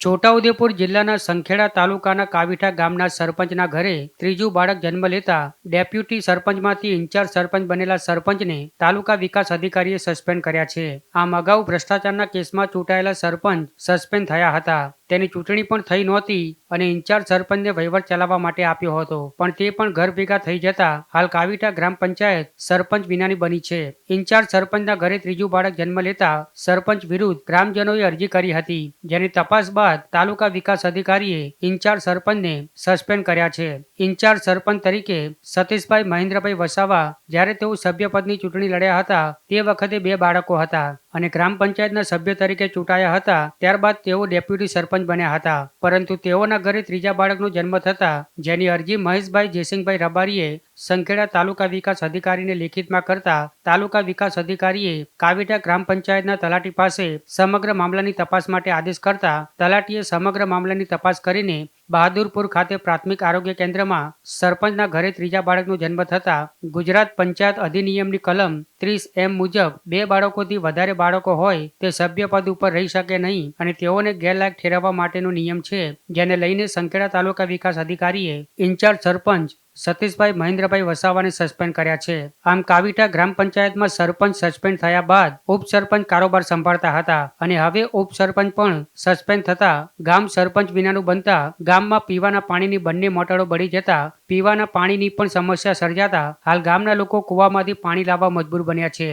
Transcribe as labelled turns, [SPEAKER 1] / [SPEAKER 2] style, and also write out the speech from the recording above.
[SPEAKER 1] છોટાઉદેપુર જિલ્લાના સંખેડા તાલુકાના કાવીઠા ગામના સરપંચના ઘરે ત્રીજું બાળક જન્મ લેતા ડેપ્યુટી સરપંચમાંથી ઇન્ચાર્જ સરપંચ બનેલા સરપંચને તાલુકા વિકાસ અધિકારીએ સસ્પેન્ડ કર્યા છે. આમ અગાઉ ભ્રષ્ટાચારના કેસમાં ચૂંટાયેલા સરપંચ સસ્પેન્ડ થયા હતા. તેની ચૂંટણી પણ થઈ નહોતી અને ઇન્ચાર્જ સરપંચને વહીવટ ચલાવવા માટે આપ્યો હતો, પણ તે પણ ઘર ભેગા થઈ જતા હાલ કાવીઠા ગ્રામ પંચાયત સરપંચ વિનાની બની છે. ઇન્ચાર્જ સરપંચના ઘરે ત્રીજું બાળક જન્મ લેતા સરપંચ વિરુદ્ધ ગ્રામજનોએ અરજી કરી હતી, જેની તપાસ બાદ તાલુકા વિકાસ અધિકારીએ ઇન્ચાર્જ સરપંચને સસ્પેન્ડ કર્યા છે. ઇન્ચાર્જ સરપંચ તરીકે સતીશભાઈ મહેન્દ્રભાઈ વસાવા જ્યારે તેઓ સભ્યપદની ચૂંટણી લડ્યા હતા તે વખતે 2 બાળકો હતા અને ગ્રામ પંચાયતના સભ્ય તરીકે ચૂંટાયા હતા. ત્યારબાદ તેઓ ડેપ્યુટી સરપંચ બન્યા હતા, પરંતુ તેઓના ઘરે ત્રીજા બાળકનો જન્મ થતા જેની અરજી મહેશભાઈ જયસિંહભાઈ રબારીએ સંખેડા તાલુકા વિકાસ અધિકારીને લેખિતમાં કરતા તાલુકા વિકાસ અધિકારીએ કાવીઠા ગ્રામ પંચાયતના તલાટી પાસે સમગ્ર મામલાની તપાસ માટે આદેશ કરતા તલાટીએ સમગ્ર મામલાની તપાસ કરીને બહાદુરપુર ખાતે પ્રાથમિક આરોગ્ય કેન્દ્રમાં સરપંચના ઘરે ત્રીજા બાળકનો જન્મ થતા ગુજરાત પંચાયત અધિનિયમની કલમ 30(m) મુજબ 2 બાળકોથી વધારે બાળકો હોય તે સભ્ય પદ ઉપર રહી શકે નહીં અને તેઓને ગેરલાયક ઠેરવવા માટેનો નિયમ છે, જેને લઈને સંખેડા તાલુકા વિકાસ અધિકારીએ ઇન્ચાર્જ સરપંચ સતીશભાઈ મહેન્દ્રભાઈ વસાવાને સસ્પેન્ડ કર્યા છે. આમ કાવીઠા ગ્રામ પંચાયતમાં સરપંચ સસ્પેન્ડ થયા બાદ ઉપસરપંચ કારોબાર સંભાળતા હતા અને હવે ઉપસરપંચ પણ સસ્પેન્ડ થતા ગામ સરપંચ વિનાનું બનતા ગામમાં પીવાના પાણીની બંને મોટરો બળી જતા પીવાના પાણીની પણ સમસ્યા સર્જાતા હાલ ગામના લોકો કૂવામાંથી પાણી લાવવા મજબૂર બન્યા છે.